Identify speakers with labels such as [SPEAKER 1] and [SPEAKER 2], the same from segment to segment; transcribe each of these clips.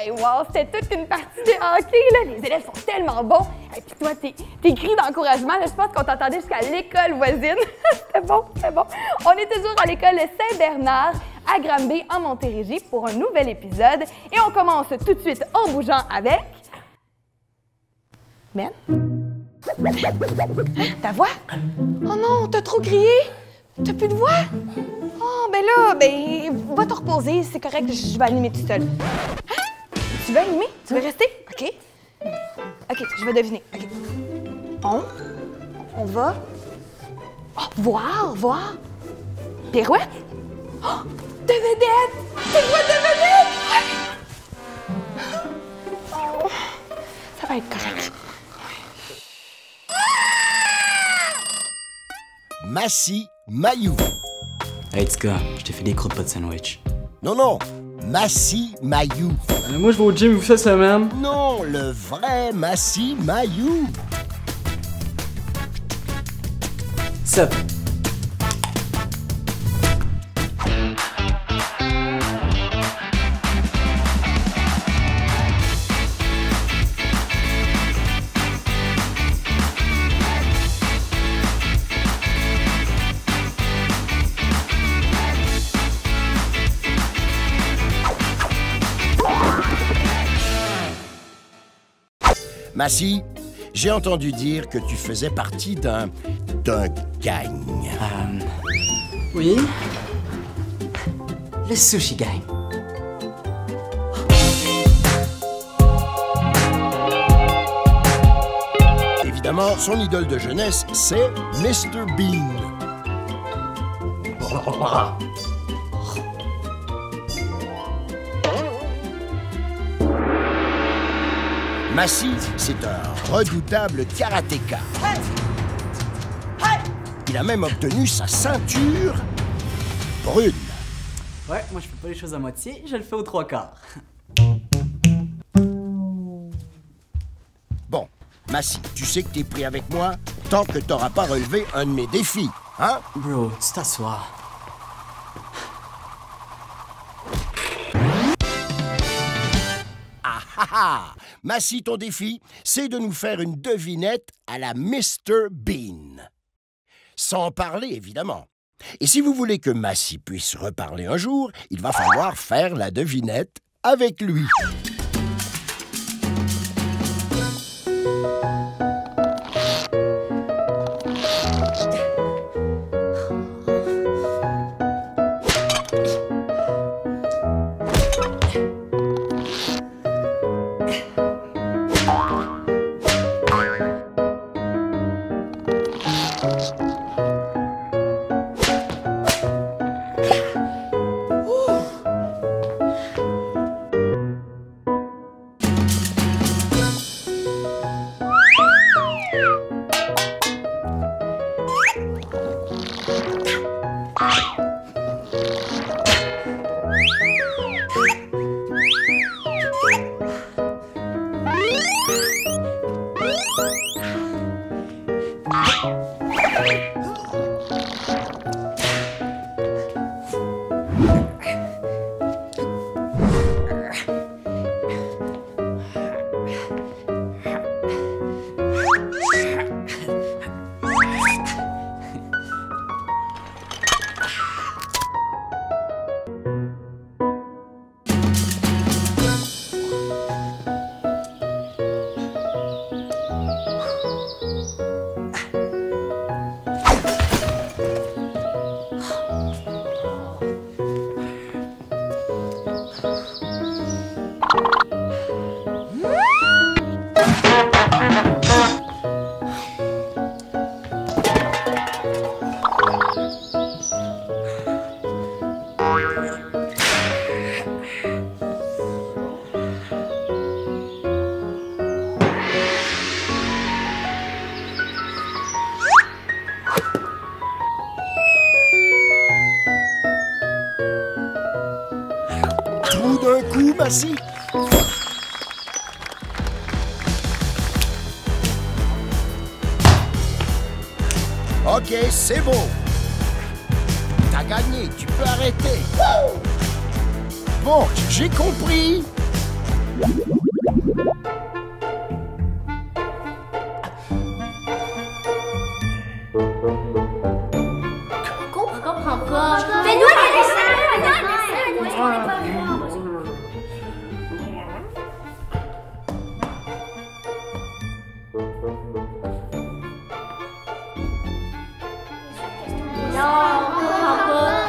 [SPEAKER 1] Hey, wow, c'était toute une partie de hockey, là. Les élèves sont tellement bons. Et puis toi, tes cris d'encouragement, là, je pense qu'on t'entendait jusqu'à l'école voisine. C'était bon, c'était bon. On est toujours à l'école Saint-Bernard, à Granby, en Montérégie, pour un nouvel épisode. Et on commence tout de suite en bougeant avec... Ben? Ta voix? Oh non, t'as trop crié? T'as plus de voix? Oh, ben là, va te reposer, c'est correct, je vais animer tout seul. Hein? Tu veux animer? Tu veux rester? OK. OK, je vais deviner. OK. On va... Oh, voir. Pirouette? Oh, de vedette! Des voix de vedette! Oh, ça va être correct.
[SPEAKER 2] Massi Mayou.
[SPEAKER 3] Hey, Tika, je t'ai fait des croûtes pas de sandwich.
[SPEAKER 2] Non, Massi Mayou.
[SPEAKER 3] Moi, je vais au gym vous cette semaine.
[SPEAKER 2] Non, le vrai Massi Mayou.
[SPEAKER 3] Sup.
[SPEAKER 2] Massi, j'ai entendu dire que tu faisais partie d'un gang.
[SPEAKER 3] Oui? Le Sushi Gang.
[SPEAKER 2] Évidemment, son idole de jeunesse, c'est Mr. Bean. Massi, c'est un redoutable karatéka. Il a même obtenu sa ceinture brune.
[SPEAKER 3] Ouais, moi je fais pas les choses à moitié, je le fais aux trois quarts.
[SPEAKER 2] Bon, Massi, tu sais que t'es pris avec moi tant que t'auras pas relevé un de mes défis, hein?
[SPEAKER 3] Bro, tu t'assois.
[SPEAKER 2] Massi, ton défi, c'est de nous faire une devinette à la Mr. Bean. Sans parler, évidemment. Et si vous voulez que Massi puisse reparler un jour, il va falloir faire la devinette avec lui. Tout d'un coup, Massi. OK, c'est bon. T'as gagné, tu peux arrêter. Bon, j'ai compris.
[SPEAKER 4] Je comprends pas. Fais-nous un dessin! Non, on comprend pas.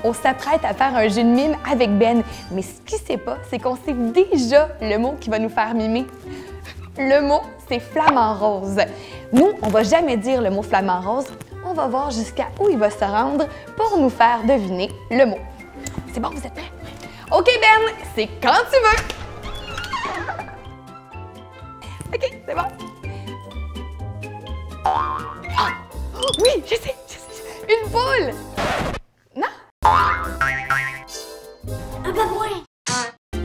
[SPEAKER 1] On s'apprête à faire un jeu de mime avec Ben, mais ce qu'il sait pas, c'est qu'on sait déjà le mot qui va nous faire mimer. Le mot, c'est flamant rose. Nous, on va jamais dire le mot flamant rose. On va voir jusqu'à où il va se rendre pour nous faire deviner le mot. C'est bon, vous êtes prêts? OK, Ben, c'est quand tu veux. OK, c'est bon. Ah, oui, je sais. Une poule. Non?
[SPEAKER 4] Un babouin. Un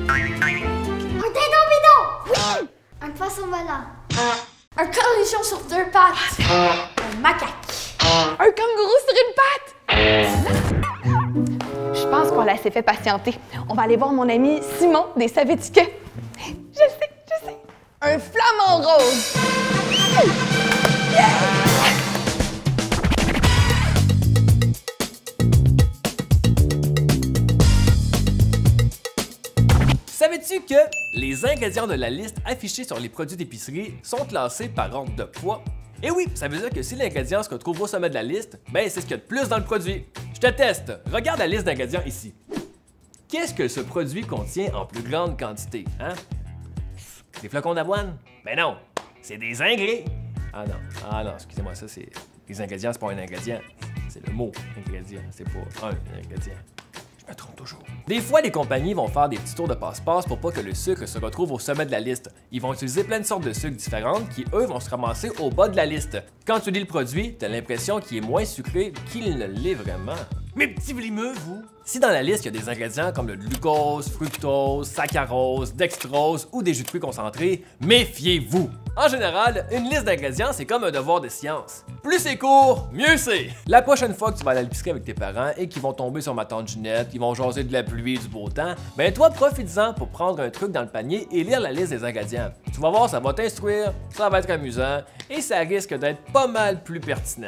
[SPEAKER 4] dindon bidon. Oui. Un poisson volant. Un cornichon sur 2 pattes. Un macaque.
[SPEAKER 1] Un kangourou sur une patte! Je pense qu'on l'a assez fait patienter. On va aller voir mon ami Simon des Savais-tu que? Je sais. Un flamant rose!
[SPEAKER 5] Savais-tu que les ingrédients de la liste affichée sur les produits d'épicerie sont classés par ordre de poids? Et oui, ça veut dire que si l'ingrédient se retrouve au sommet de la liste, ben c'est ce qu'il y a de plus dans le produit. Je te teste. Regarde la liste d'ingrédients ici. Qu'est-ce que ce produit contient en plus grande quantité, hein? Des flocons d'avoine? Ben non, c'est des ingrédients. Ah non, excusez-moi, ça c'est... Les ingrédients, c'est pas un ingrédient, c'est le mot ingrédient, c'est pas un ingrédient. Je me trompe toujours. Des fois, les compagnies vont faire des petits tours de passe-passe pour pas que le sucre se retrouve au sommet de la liste. Ils vont utiliser plein de sortes de sucres différentes qui, eux, vont se ramasser au bas de la liste. Quand tu lis le produit, t'as l'impression qu'il est moins sucré qu'il ne l'est vraiment. Mes petits vlimeux, vous! Si dans la liste, il y a des ingrédients comme le glucose, fructose, saccharose, dextrose ou des jus de fruits concentrés, méfiez-vous! En général, une liste d'ingrédients, c'est comme un devoir de science. Plus c'est court, mieux c'est! La prochaine fois que tu vas aller à l'épicerie avec tes parents et qu'ils vont tomber sur ma tante Ginette, ils vont jaser de la pluie et du beau temps, ben toi, profites-en pour prendre un truc dans le panier et lire la liste des ingrédients. Tu vas voir, ça va t'instruire, ça va être amusant et ça risque d'être pas mal plus pertinent.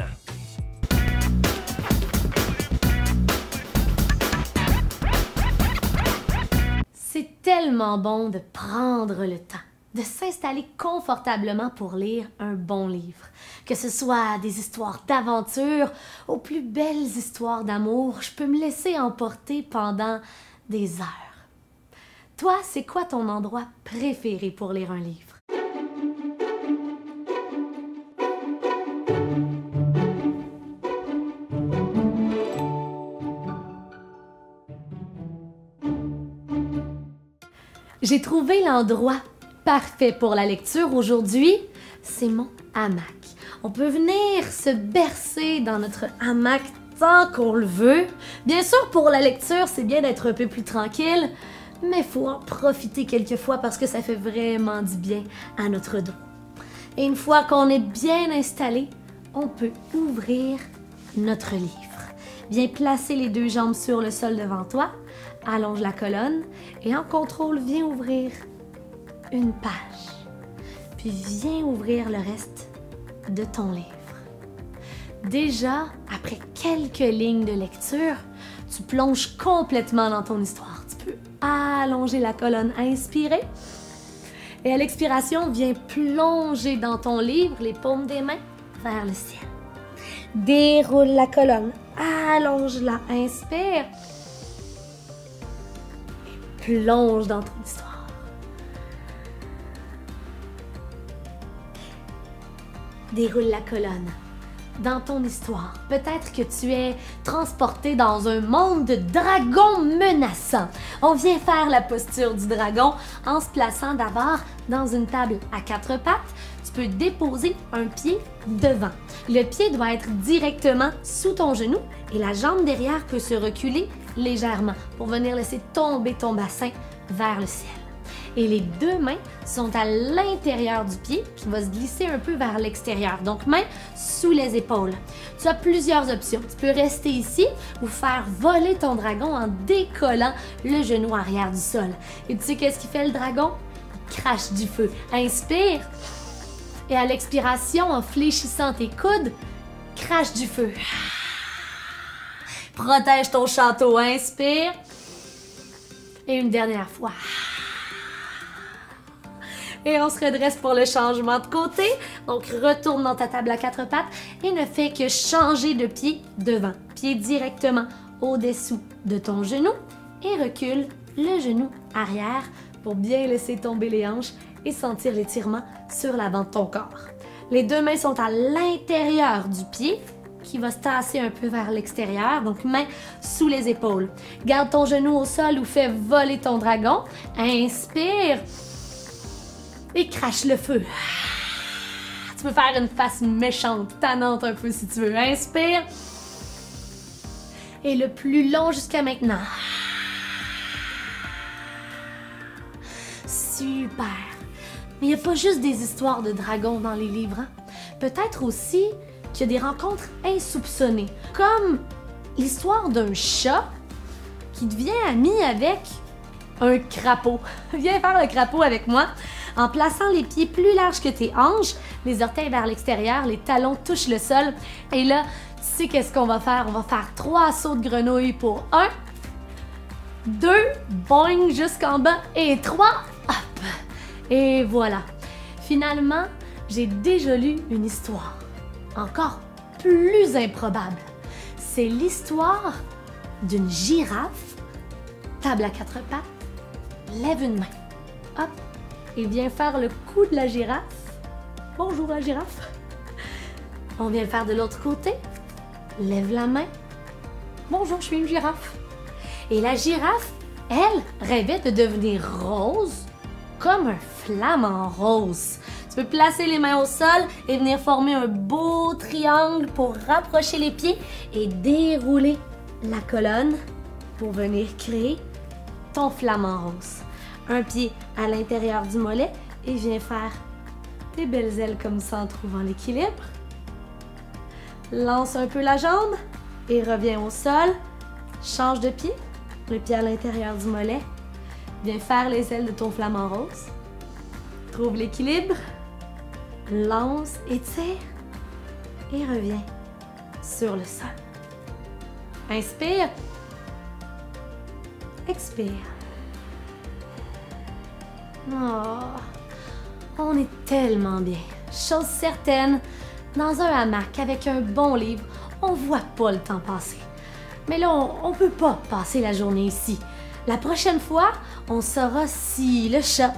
[SPEAKER 6] C'est tellement bon de prendre le temps, de s'installer confortablement pour lire un bon livre. Que ce soit des histoires d'aventure aux plus belles histoires d'amour, je peux me laisser emporter pendant des heures. Toi, c'est quoi ton endroit préféré pour lire un livre? J'ai trouvé l'endroit parfait pour la lecture aujourd'hui, c'est mon hamac. On peut venir se bercer dans notre hamac tant qu'on le veut. Bien sûr, pour la lecture, c'est bien d'être un peu plus tranquille, mais il faut en profiter quelquefois parce que ça fait vraiment du bien à notre dos. Et une fois qu'on est bien installé, on peut ouvrir notre livre. Viens placer les 2 jambes sur le sol devant toi, allonge la colonne et en contrôle, viens ouvrir une page. Puis viens ouvrir le reste de ton livre. Déjà, après quelques lignes de lecture, tu plonges complètement dans ton histoire. Tu peux allonger la colonne, inspirer. Et à l'expiration, viens plonger dans ton livre, les paumes des mains vers le ciel. Déroule la colonne, allonge-la, inspire. Plonge dans ton histoire. Déroule la colonne. Dans ton histoire, peut-être que tu es transporté dans un monde de dragons menaçants. On vient faire la posture du dragon en se plaçant d'abord dans une table à 4 pattes. Tu peux déposer un pied devant. Le pied doit être directement sous ton genou et la jambe derrière peut se reculer légèrement pour venir laisser tomber ton bassin vers le ciel. Et les 2 mains sont à l'intérieur du pied qui va se glisser un peu vers l'extérieur. Donc, mains sous les épaules. Tu as plusieurs options. Tu peux rester ici ou faire voler ton dragon en décollant le genou arrière du sol. Et tu sais qu'est-ce qu'il fait le dragon? Il crache du feu. Inspire. Et à l'expiration, en fléchissant tes coudes, crache du feu. Protège ton château. Inspire. Et une dernière fois. Et on se redresse pour le changement de côté. Donc, retourne dans ta table à 4 pattes et ne fais que changer de pied devant. Pied directement au-dessous de ton genou et recule le genou arrière pour bien laisser tomber les hanches et sentir l'étirement sur l'avant de ton corps. Les 2 mains sont à l'intérieur du pied qui va se tasser un peu vers l'extérieur, donc main sous les épaules. Garde ton genou au sol ou fais voler ton dragon. Inspire. Et crache le feu. Tu peux faire une face méchante, tannante un peu si tu veux. Inspire. Et le plus long jusqu'à maintenant. Super. Mais il n'y a pas juste des histoires de dragons dans les livres. Hein? Peut-être aussi qu'il y a des rencontres insoupçonnées, comme l'histoire d'un chat qui devient ami avec un crapaud. Viens faire le crapaud avec moi. En plaçant les pieds plus larges que tes hanches, les orteils vers l'extérieur, les talons touchent le sol. Et là, tu sais qu'est-ce qu'on va faire? On va faire 3 sauts de grenouille pour 1, 2, boing jusqu'en bas, et 3, hop! Et voilà. Finalement, j'ai déjà lu une histoire encore plus improbable. C'est l'histoire d'une girafe, table à 4 pattes, lève une main, hop, et vient faire le coup de la girafe. Bonjour la girafe. On vient le faire de l'autre côté, lève la main. Bonjour, je suis une girafe. Et la girafe, elle, rêvait de devenir rose comme un flamant rose. Tu peux placer les mains au sol et venir former un beau triangle pour rapprocher les pieds et dérouler la colonne pour venir créer ton flamant rose. Un pied à l'intérieur du mollet et viens faire tes belles ailes comme ça en trouvant l'équilibre. Lance un peu la jambe et reviens au sol. Change de pied, le pied à l'intérieur du mollet. Viens faire les ailes de ton flamant rose. Trouve l'équilibre. Lance, étire et reviens sur le sol. Inspire. Expire. Oh, on est tellement bien. Chose certaine, dans un hamac avec un bon livre, on voit pas le temps passer. Mais là, on peut pas passer la journée ici. La prochaine fois, on saura si le chat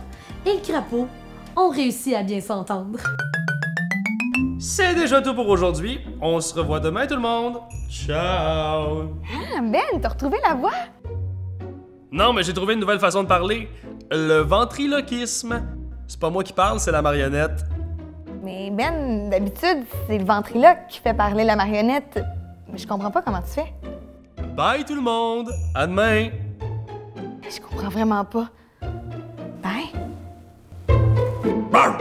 [SPEAKER 6] et le crapaud ont réussi à bien s'entendre.
[SPEAKER 5] C'est déjà tout pour aujourd'hui. On se revoit demain tout le monde. Ciao!
[SPEAKER 1] Ah, Ben, t'as retrouvé la voix?
[SPEAKER 5] Non, mais j'ai trouvé une nouvelle façon de parler. Le ventriloquisme. C'est pas moi qui parle, c'est la marionnette.
[SPEAKER 1] Mais Ben, d'habitude, c'est le ventriloque qui fait parler la marionnette. Mais je comprends pas comment tu fais.
[SPEAKER 5] Bye tout le monde! À demain!
[SPEAKER 1] Je comprends vraiment pas. Bye.
[SPEAKER 2] Brr.